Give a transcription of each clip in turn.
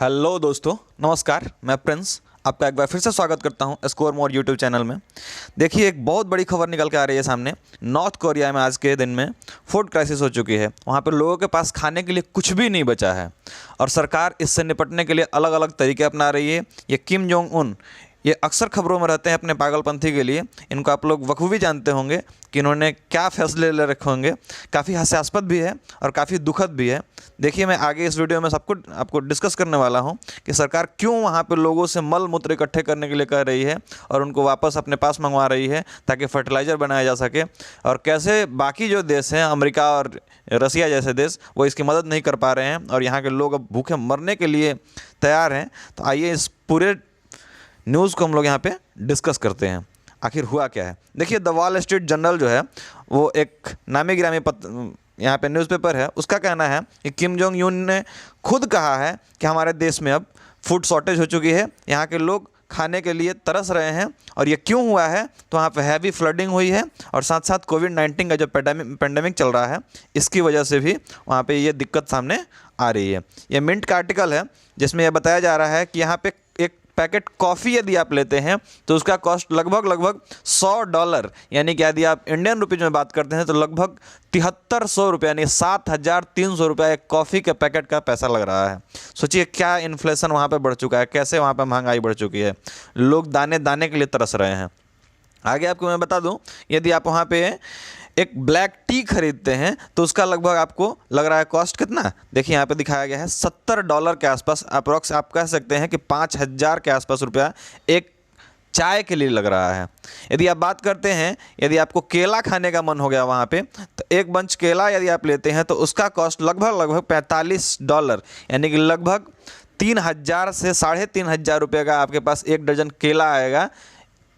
Hello दोस्तों, नमस्कार। मैं प्रिंस आपका एक बार फिर से स्वागत करता हूं स्कोर मोर यूट्यूब चैनल में। देखिए, एक बहुत बड़ी खबर निकल के आ रही है सामने। नॉर्थ कोरिया में आज के दिन में फूड क्राइसिस हो चुकी है। वहां पर लोगों के पास खाने के लिए कुछ भी नहीं बचा है और सरकार इससे निपटने के लिए अलग अलग तरीके अपना रही है। ये किम जोंग उन ये अक्सर खबरों में रहते हैं अपने पागलपंथी के लिए। इनको आप लोग बखूबी जानते होंगे कि इन्होंने क्या फैसले ले रखे होंगे। काफ़ी हास्यास्पद भी है और काफ़ी दुखद भी है। देखिए, मैं आगे इस वीडियो में सब कुछ आपको डिस्कस करने वाला हूं कि सरकार क्यों वहां पे लोगों से मल मूत्र इकट्ठे करने के लिए कर रही है और उनको वापस अपने पास मंगवा रही है ताकि फर्टिलाइज़र बनाया जा सके, और कैसे बाकी जो देश हैं, अमेरिका और रसिया जैसे देश, वो इसकी मदद नहीं कर पा रहे हैं और यहाँ के लोग अब भूखे मरने के लिए तैयार हैं। तो आइए इस पूरे न्यूज़ को हम लोग यहाँ पे डिस्कस करते हैं, आखिर हुआ क्या है। देखिए, द वॉल स्ट्रीट जर्नल जो है वो एक नामी गिरामी यहाँ पे न्यूज़पेपर है। उसका कहना है कि किम जोंग यून ने खुद कहा है कि हमारे देश में अब फूड शॉर्टेज हो चुकी है, यहाँ के लोग खाने के लिए तरस रहे हैं। और ये क्यों हुआ है, तो वहाँ पे हैवी फ्लडिंग हुई है और साथ साथ कोविड-19 का जो पेंडेमिक चल रहा है, इसकी वजह से भी वहाँ पे ये दिक्कत सामने आ रही है। ये मिंट का आर्टिकल है जिसमें यह बताया जा रहा है कि यहाँ पे एक पैकेट कॉफ़ी यदि आप लेते हैं तो उसका कॉस्ट लगभग $100, यानी कि यदि आप इंडियन रुपीज़ में बात करते हैं तो लगभग 7300 रुपये, यानी 7300 रुपये एक कॉफ़ी के पैकेट का पैसा लग रहा है। सोचिए क्या इन्फ्लेशन वहाँ पे बढ़ चुका है, कैसे वहाँ पे महंगाई बढ़ चुकी है। लोग दाने दाने के लिए तरस रहे हैं। आगे आपको मैं बता दूं, यदि आप वहाँ पे एक ब्लैक टी खरीदते हैं तो उसका लगभग आपको लग रहा है कॉस्ट कितना। देखिए, यहाँ पे दिखाया गया है $70 के आसपास, अप्रॉक्स आप कह सकते हैं कि 5000 के आसपास रुपया एक चाय के लिए लग रहा है। यदि आप बात करते हैं, यदि आपको केला खाने का मन हो गया वहाँ पे, तो एक बंच केला यदि आप लेते हैं तो उसका कॉस्ट लगभग $45, यानी कि लगभग 3000 से 3500 रुपये का आपके पास एक दर्जन केला आएगा,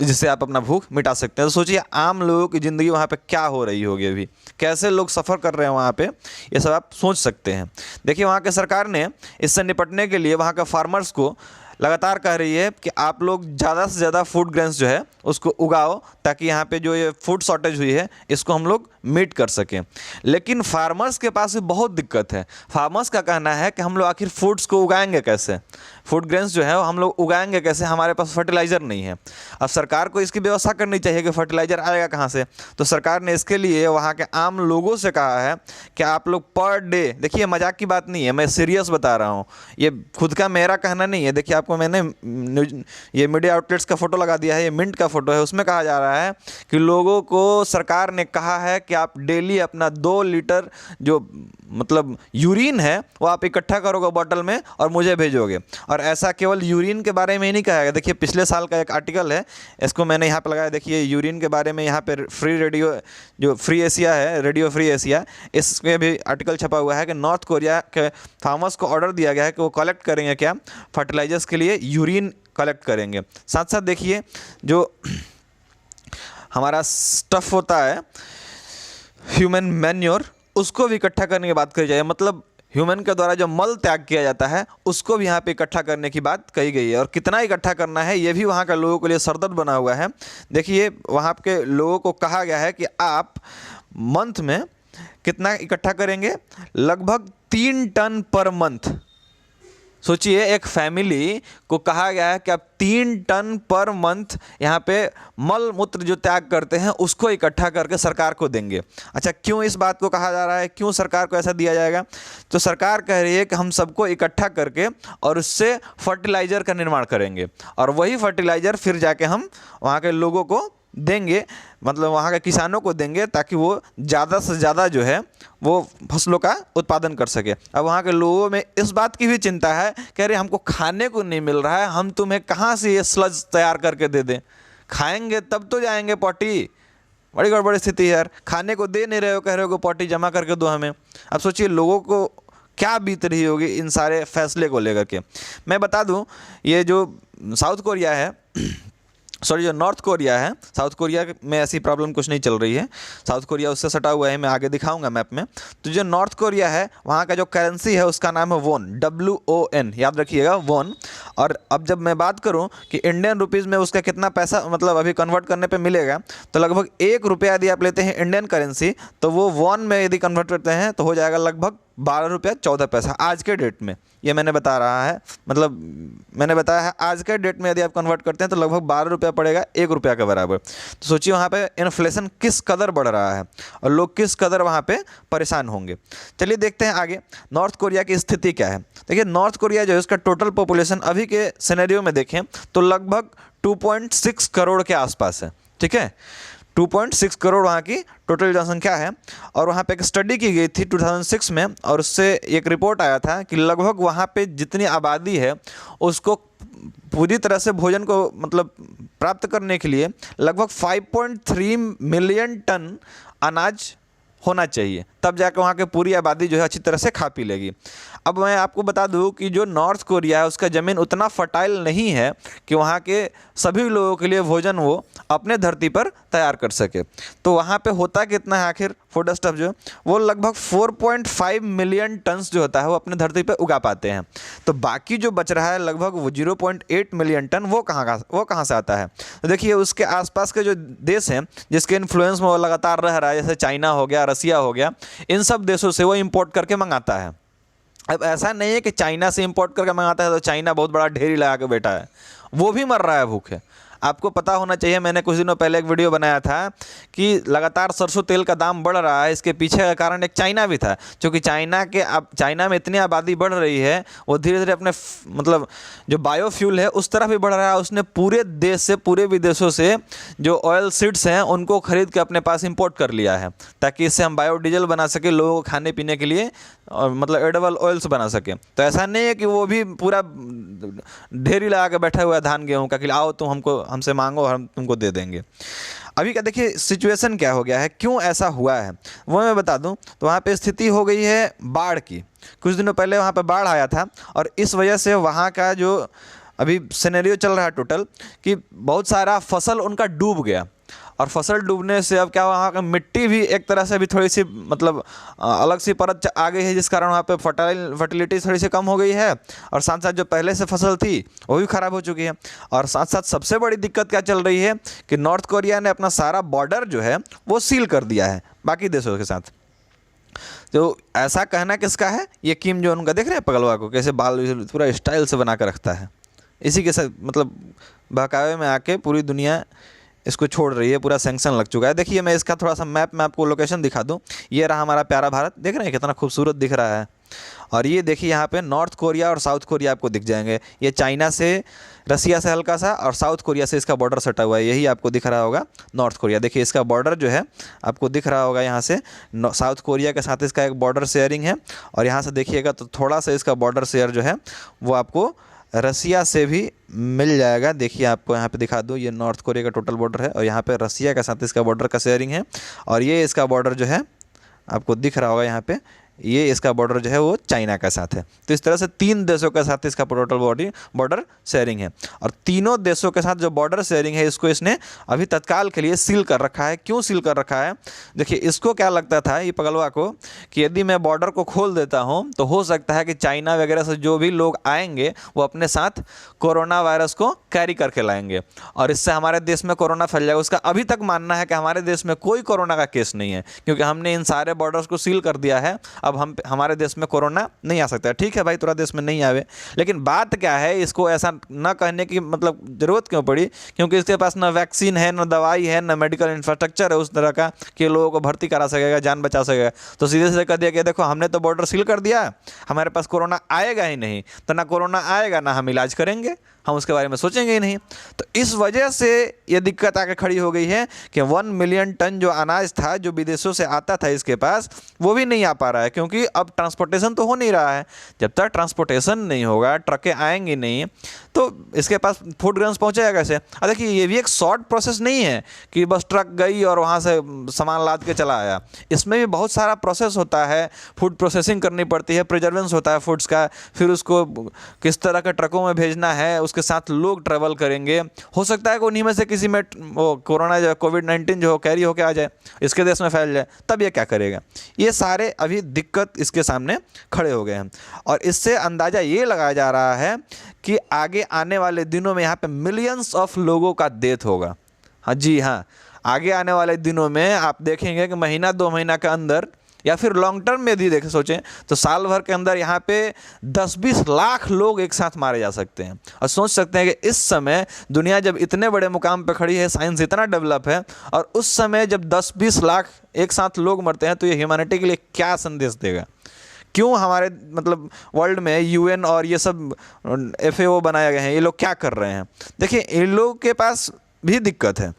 जिससे आप अपना भूख मिटा सकते हैं। तो सोचिए आम लोगों की ज़िंदगी वहाँ पे क्या हो रही होगी, अभी कैसे लोग सफ़र कर रहे हैं वहाँ पे, ये सब आप सोच सकते हैं। देखिए, वहाँ के सरकार ने इससे निपटने के लिए वहाँ के फार्मर्स को लगातार कह रही है कि आप लोग ज़्यादा से ज़्यादा फूड ग्रेन्स जो है उसको उगाओ, ताकि यहाँ पे जो ये फूड शॉर्टेज हुई है इसको हम लोग मीट कर सकें। लेकिन फार्मर्स के पास भी बहुत दिक्कत है। फार्मर्स का कहना है कि हम लोग आखिर फूड्स को उगाएंगे कैसे, फूड ग्रेन्स जो है वो हम लोग उगाएंगे कैसे, हमारे पास फर्टिलाइज़र नहीं है। अब सरकार को इसकी व्यवस्था करनी चाहिए कि फर्टिलाइज़र आएगा कहाँ से। तो सरकार ने इसके लिए वहाँ के आम लोगों से कहा है कि आप लोग पर डे, देखिए मजाक की बात नहीं है, मैं सीरियस बता रहा हूँ, ये खुद का मेरा कहना नहीं है। देखिए, आपको मैंने ये मीडिया आउटलेट्स का फ़ोटो लगा दिया है, ये मिंट का फ़ोटो है। उसमें कहा जा रहा है कि लोगों को सरकार ने कहा है कि आप डेली अपना 2 लीटर जो मतलब यूरिन है वो आप इकट्ठा करोगे बॉटल में और मुझे भेजोगे। और ऐसा केवल यूरिन के बारे में ही नहीं कहा है। देखिए, पिछले साल का एक आर्टिकल है, इसको मैंने यहाँ पे लगाया। देखिए, यूरिन के बारे में यहाँ पे फ्री रेडियो जो फ्री एशिया है, रेडियो फ्री एशिया, इसमें भी आर्टिकल छपा हुआ है कि नॉर्थ कोरिया के फार्मर्स को ऑर्डर दिया गया है कि वो कलेक्ट करेंगे क्या, फर्टिलाइजर्स के लिए यूरिन कलेक्ट करेंगे। साथ साथ देखिए, जो हमारा स्टफ़ होता है ह्यूमन मैन्योर, उसको भी इकट्ठा करने की बात करी जाए। मतलब ह्यूमन के द्वारा जो मल त्याग किया जाता है उसको भी यहाँ पे इकट्ठा करने की बात कही गई है। और कितना इकट्ठा करना है ये भी वहाँ के लोगों के लिए सरदर्द बना हुआ है। देखिए, वहाँ के लोगों को कहा गया है कि आप मंथ में कितना इकट्ठा करेंगे, लगभग 3 टन पर मंथ। सोचिए, एक फैमिली को कहा गया है कि आप 3 टन पर मंथ यहाँ पे मल मूत्र जो त्याग करते हैं उसको इकट्ठा करके सरकार को देंगे। अच्छा, क्यों इस बात को कहा जा रहा है, क्यों सरकार को ऐसा दिया जाएगा? तो सरकार कह रही है कि हम सबको इकट्ठा करके और उससे फर्टिलाइज़र का निर्माण करेंगे और वही फर्टिलाइज़र फिर जाके हम वहाँ के लोगों को देंगे, मतलब वहाँ के किसानों को देंगे, ताकि वो ज़्यादा से ज़्यादा जो है वो फसलों का उत्पादन कर सके। अब वहाँ के लोगों में इस बात की भी चिंता है, कह रहे हमको खाने को नहीं मिल रहा है, हम तुम्हें कहाँ से ये स्लज तैयार करके दे दें, खाएंगे तब तो जाएंगे पॉटी। बड़ी गड़बड़ स्थिति है यार, खाने को दे नहीं रहे हो, कह रहे हो पॉटी जमा करके दो हमें। अब सोचिए लोगों को क्या बीत रही होगी इन सारे फैसले को लेकर के। मैं बता दूं, ये जो साउथ कोरिया है, सॉरी जो नॉर्थ कोरिया है, साउथ कोरिया में ऐसी प्रॉब्लम कुछ नहीं चल रही है। साउथ कोरिया उससे सटा हुआ है, मैं आगे दिखाऊंगा मैप में। तो जो नॉर्थ कोरिया है वहाँ का जो करेंसी है उसका नाम है वॉन, WON, याद रखिएगा वॉन। और अब जब मैं बात करूँ कि इंडियन रुपीज़ में उसका कितना पैसा मतलब अभी कन्वर्ट करने पर मिलेगा, तो लगभग 1 रुपया यदि आप लेते हैं इंडियन करेंसी, तो वो वॉन में यदि कन्वर्ट करते हैं तो हो जाएगा लगभग 12 रुपया 14 पैसा आज के डेट में, ये मैंने बता रहा है, मतलब मैंने बताया है आज के डेट में यदि आप कन्वर्ट करते हैं तो लगभग 12 रुपया पड़ेगा 1 रुपया के बराबर। तो सोचिए वहाँ पे इन्फ्लेशन किस कदर बढ़ रहा है और लोग किस कदर वहाँ पे परेशान होंगे। चलिए देखते हैं आगे नॉर्थ कोरिया की स्थिति क्या है। देखिए नॉर्थ कोरिया जो है उसका टोटल पॉपुलेशन अभी के सिनेरियो में देखें तो लगभग 2.6 करोड़ के आसपास है, ठीक है। 2.6 करोड़ वहाँ की टोटल जनसंख्या है। और वहाँ पे एक स्टडी की गई थी 2006 में, और उससे एक रिपोर्ट आया था कि लगभग वहाँ पे जितनी आबादी है उसको पूरी तरह से भोजन को मतलब प्राप्त करने के लिए लगभग 5.3 मिलियन टन अनाज होना चाहिए, तब जाकर वहाँ की पूरी आबादी जो है अच्छी तरह से खा पी लेगी। अब मैं आपको बता दूँ कि जो नॉर्थ कोरिया है उसका ज़मीन उतना फर्टाइल नहीं है कि वहाँ के सभी लोगों के लिए भोजन वो अपने धरती पर तैयार कर सके। तो वहाँ पे होता कितना है आखिर फूड स्टफ जो वो लगभग 4.5 मिलियन टन्स जो होता है वो अपने धरती पर उगा पाते हैं। तो बाकी जो बच रहा है लगभग वो 0.8 मिलियन टन वो कहाँ से आता है। तो देखिए उसके आसपास के जो देश हैं जिसके इन्फ्लुएंस में वो लगातार रह रहा है, जैसे चाइना हो गया, रसिया हो गया, इन सब देशों से वो इंपोर्ट करके मंगाता है। अब ऐसा नहीं है कि चाइना से इंपोर्ट करके मंगाता है तो चाइना बहुत बड़ा ढेरी लगा के बैठा है, वो भी मर रहा है भूखे। आपको पता होना चाहिए, मैंने कुछ दिनों पहले एक वीडियो बनाया था कि लगातार सरसों तेल का दाम बढ़ रहा है, इसके पीछे का कारण एक चाइना भी था, क्योंकि चाइना में इतनी आबादी बढ़ रही है, वो धीरे धीरे अपने मतलब जो बायोफ्यूल है उस तरफ भी बढ़ रहा है। उसने पूरे देश से, पूरे विदेशों से जो ऑयल सीड्स हैं उनको खरीद के अपने पास इंपोर्ट कर लिया है, ताकि इससे हम बायोडीजल बना सके लोगों को खाने पीने के लिए, और मतलब एडिबल ऑयल्स बना सके। तो ऐसा नहीं है कि वो भी पूरा ढेरी लगा के बैठा हुआ है धान गेहूँ का कि आओ तुम हमसे मांगो और हम तुमको दे देंगे। अभी का देखिए सिचुएशन क्या हो गया है, क्यों ऐसा हुआ है वो मैं बता दूं। तो वहाँ पे स्थिति हो गई है बाढ़ की। कुछ दिनों पहले वहाँ पे बाढ़ आया था और इस वजह से वहाँ का जो अभी सिनेरियो चल रहा है टोटल कि बहुत सारा फसल उनका डूब गया, और फसल डूबने से अब क्या वहाँ का मिट्टी भी एक तरह से अभी थोड़ी सी मतलब अलग सी परत आ गई है, जिस कारण वहाँ पे फर्टिलिटी थोड़ी सी कम हो गई है, और साथ साथ जो पहले से फसल थी वो भी ख़राब हो चुकी है। और साथ साथ सबसे बड़ी दिक्कत क्या चल रही है कि नॉर्थ कोरिया ने अपना सारा बॉर्डर जो है वो सील कर दिया है बाकी देशों के साथ। तो ऐसा कहना किसका है, ये किम जोंग का। देख रहे हैं पगलवा को कैसे बाल पूरा स्टाइल से बना कर रखता है, इसी के साथ मतलब बहकावे में आके पूरी दुनिया इसको छोड़ रही है, पूरा सैंक्शन लग चुका है। देखिए मैं इसका थोड़ा सा मैप में आपको लोकेशन दिखा दूं। ये रहा हमारा प्यारा भारत, देख रहे हैं कितना खूबसूरत दिख रहा है। और ये देखिए यहाँ पे नॉर्थ कोरिया और साउथ कोरिया आपको दिख जाएंगे। ये चाइना से, रसिया से हल्का सा, और साउथ कोरिया से इसका बॉर्डर सटा हुआ है, यही आपको दिख रहा होगा नॉर्थ कोरिया। देखिए इसका बॉर्डर जो है आपको दिख रहा होगा, यहाँ से साउथ कोरिया के साथ इसका एक बॉर्डर शेयरिंग है। और यहाँ से देखिएगा तो थोड़ा सा इसका बॉर्डर शेयर जो है वो आपको रसिया से भी मिल जाएगा। देखिए आपको यहाँ पे दिखा दूँ, ये नॉर्थ कोरिया का टोटल बॉर्डर है और यहाँ पे रसिया के साथ इसका बॉर्डर का शेयरिंग है। और ये इसका बॉर्डर जो है आपको दिख रहा होगा यहाँ पे, ये इसका बॉर्डर जो है वो चाइना के साथ है। तो इस तरह से 3 देशों के साथ इसका टोटल बॉर्डर शेयरिंग है। और तीनों देशों के साथ जो बॉर्डर शेयरिंग है इसको इसने अभी तत्काल के लिए सील कर रखा है। क्यों सील कर रखा है, देखिए इसको क्या लगता था ये पगलवा को कि यदि मैं बॉर्डर को खोल देता हूँ तो हो सकता है कि चाइना वगैरह से जो भी लोग आएंगे वो अपने साथ कोरोना वायरस को कैरी करके लाएंगे और इससे हमारे देश में कोरोना फैल जाएगा। उसका अभी तक मानना है कि हमारे देश में कोई कोरोना का केस नहीं है, क्योंकि हमने इन सारे बॉर्डर्स को सील कर दिया है। अब हमारे देश में कोरोना नहीं आ सकता। ठीक है भाई, थोड़ा देश में नहीं आवे, लेकिन बात क्या है, इसको ऐसा न कहने की मतलब ज़रूरत क्यों पड़ी, क्योंकि इसके पास ना वैक्सीन है, ना दवाई है, ना मेडिकल इंफ्रास्ट्रक्चर है उस तरह का कि लोगों को भर्ती करा सकेगा, जान बचा सकेगा। तो सीधे सीधे कह दिया कि देखो हमने तो बॉर्डर सील कर दिया, हमारे पास कोरोना आएगा ही नहीं, तो ना कोरोना आएगा ना हम इलाज करेंगे, हम उसके बारे में सोचेंगे ही नहीं। तो इस वजह से ये दिक्कत आके खड़ी हो गई है कि 1 मिलियन टन जो अनाज था जो विदेशों से आता था इसके पास, वो भी नहीं आ पा रहा है, क्योंकि अब ट्रांसपोर्टेशन तो हो नहीं रहा है। जब तक ट्रांसपोर्टेशन नहीं होगा, ट्रकें आएंगी नहीं, तो इसके पास फूड ग्रेन्स पहुँचेगा कैसे। और देखिए ये भी एक शॉर्ट प्रोसेस नहीं है कि बस ट्रक गई और वहाँ से सामान लाद के चला आया। इसमें भी बहुत सारा प्रोसेस होता है, फूड प्रोसेसिंग करनी पड़ती है, प्रिजर्वेंस होता है फूड्स का, फिर उसको किस तरह के ट्रकों में भेजना है, उसके साथ लोग ट्रैवल करेंगे। हो सकता है कि उन्हीं में से किसी में वो कोरोना जो कोविड-19 जो कैरी होके आ जाए, इसके देश में फैल जाए, तब ये क्या करेगा। ये सारे अभी दिक्कत इसके सामने खड़े हो गए हैं और इससे अंदाज़ा ये लगाया जा रहा है कि आगे आने वाले दिनों में यहाँ पे मिलियंस ऑफ लोगों का डेथ होगा। हाँ जी हाँ, आगे आने वाले दिनों में आप देखेंगे कि महीना 2 महीना के अंदर या फिर लॉन्ग टर्म में यदि देखें सोचें तो साल भर के अंदर यहाँ पे 10-20 लाख लोग एक साथ मारे जा सकते हैं। और सोच सकते हैं कि इस समय दुनिया जब इतने बड़े मुकाम पे खड़ी है, साइंस इतना डेवलप है, और उस समय जब 10-20 लाख एक साथ लोग मरते हैं तो ये ह्यूमैनिटी के लिए क्या संदेश देगा। क्यों हमारे मतलब वर्ल्ड में यूएन और ये सब FAO बनाए गए हैं, ये लोग क्या कर रहे हैं। देखिए इन लोगों के पास भी दिक्कत है,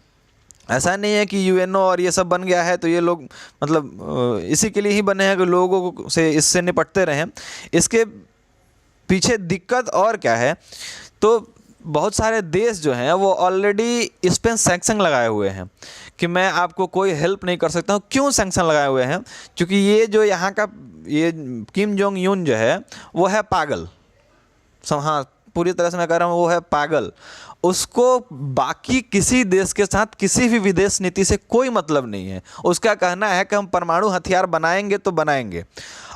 ऐसा नहीं है कि UNO और ये सब बन गया है तो ये लोग मतलब इसी के लिए ही बने हैं कि लोगों से इससे निपटते रहें। इसके पीछे दिक्कत और क्या है, तो बहुत सारे देश जो हैं वो ऑलरेडी इस पर सैंक्शन लगाए हुए हैं कि मैं आपको कोई हेल्प नहीं कर सकता हूँ। क्यों सैंक्शन लगाए हुए हैं? क्योंकि ये जो यहाँ का ये किम जोंग यून जो है वो है पागल। हाँ, पूरी तरह से मैं कह रहा हूँ वो है पागल। उसको बाकी किसी देश के साथ किसी भी विदेश नीति से कोई मतलब नहीं है। उसका कहना है कि हम परमाणु हथियार बनाएंगे तो बनाएंगे,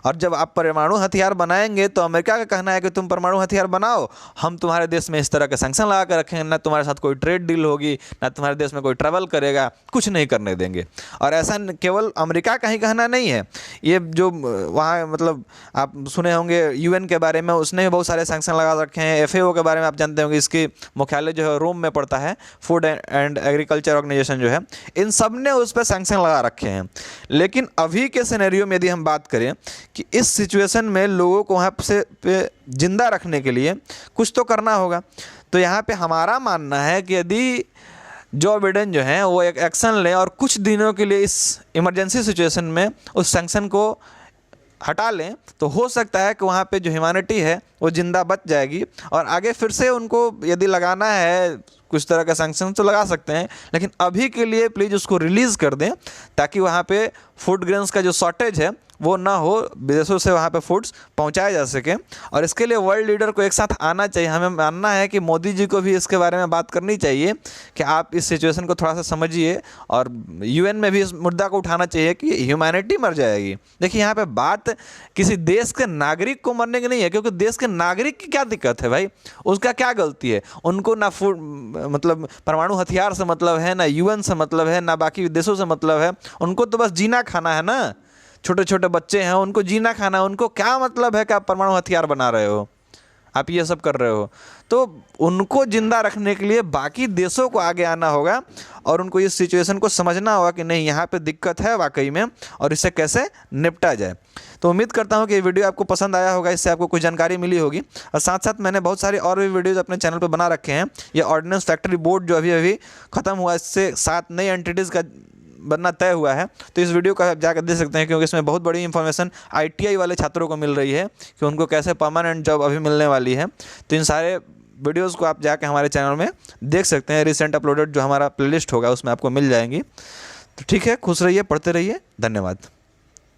और जब आप परमाणु हथियार बनाएंगे तो अमेरिका का कहना है कि तुम परमाणु हथियार बनाओ, हम तुम्हारे देश में इस तरह के सैंक्शन लगा कर रखेंगे, ना तुम्हारे साथ कोई ट्रेड डील होगी, ना तुम्हारे देश में कोई ट्रैवल करेगा, कुछ नहीं करने देंगे। और ऐसा केवल अमेरिका का ही कहना नहीं है, ये जो वहाँ मतलब आप सुने होंगे UN के बारे में, उसने भी बहुत सारे सैंक्शन लगा रखे हैं। FAO के बारे में आप जानते होंगे, इसकी मुख्यालय जो है रोम में पड़ता है, फूड एंड एग्रीकल्चर ऑर्गेनाइजेशन जो है, इन सब ने उस पर सैंक्शन लगा रखे हैं। लेकिन अभी के सिनेरियो में यदि हम बात करें कि इस सिचुएशन में लोगों को वहाँ से पे जिंदा रखने के लिए कुछ तो करना होगा, तो यहाँ पे हमारा मानना है कि यदि जो बाइडेन जो हैं वो एक एक्शन लें और कुछ दिनों के लिए इस इमरजेंसी सिचुएशन में उस सैंक्शन को हटा लें, तो हो सकता है कि वहाँ पे जो ह्यूमैनिटी है वो जिंदा बच जाएगी। और आगे फिर से उनको यदि लगाना है कुछ तरह का सैंक्शन तो लगा सकते हैं, लेकिन अभी के लिए प्लीज़ उसको रिलीज़ कर दें ताकि वहाँ पे फूड ग्रेन्स का जो शॉर्टेज है वो ना हो, विदेशों से वहाँ पे फूड्स पहुँचाए जा सके। और इसके लिए वर्ल्ड लीडर को एक साथ आना चाहिए। हमें मानना है कि मोदी जी को भी इसके बारे में बात करनी चाहिए कि आप इस सिचुएशन को थोड़ा सा समझिए, और UN में भी इस मुद्दा को उठाना चाहिए कि ह्यूमैनिटी मर जाएगी। देखिए यहाँ पे बात किसी देश के नागरिक को मरने की नहीं है, क्योंकि देश के नागरिक की क्या दिक्कत है भाई, उसका क्या गलती है। उनको ना फूड मतलब परमाणु हथियार से मतलब है, ना UN से मतलब है, ना बाकी देशों से मतलब है। उनको तो बस जीना खाना है ना, छोटे छोटे बच्चे हैं उनको जीना खाना, उनको क्या मतलब है कि आप परमाणु हथियार बना रहे हो, आप ये सब कर रहे हो। तो उनको जिंदा रखने के लिए बाकी देशों को आगे आना होगा और उनको इस सिचुएशन को समझना होगा कि नहीं यहाँ पे दिक्कत है वाकई में, और इससे कैसे निपटा जाए। तो उम्मीद करता हूँ कि ये वीडियो आपको पसंद आया होगा, इससे आपको कुछ जानकारी मिली होगी। और साथ साथ मैंने बहुत सारे और भी वीडियोज़ अपने चैनल पर बना रखे हैं। ये ऑर्डिनेंस फैक्ट्री बोर्ड जो अभी ख़त्म हुआ, इससे 7 नई एंटिटीज़ का बनना तय हुआ है, तो इस वीडियो को आप जाकर देख सकते हैं, क्योंकि इसमें बहुत बड़ी इंफॉर्मेशन ITI वाले छात्रों को मिल रही है कि उनको कैसे परमानेंट जॉब अभी मिलने वाली है। तो इन सारे वीडियोस को आप जाकर हमारे चैनल में देख सकते हैं। रिसेंट अपलोडेड जो हमारा प्लेलिस्ट होगा उसमें आपको मिल जाएंगी। तो ठीक है, खुश रहिए, पढ़ते रहिए, धन्यवाद।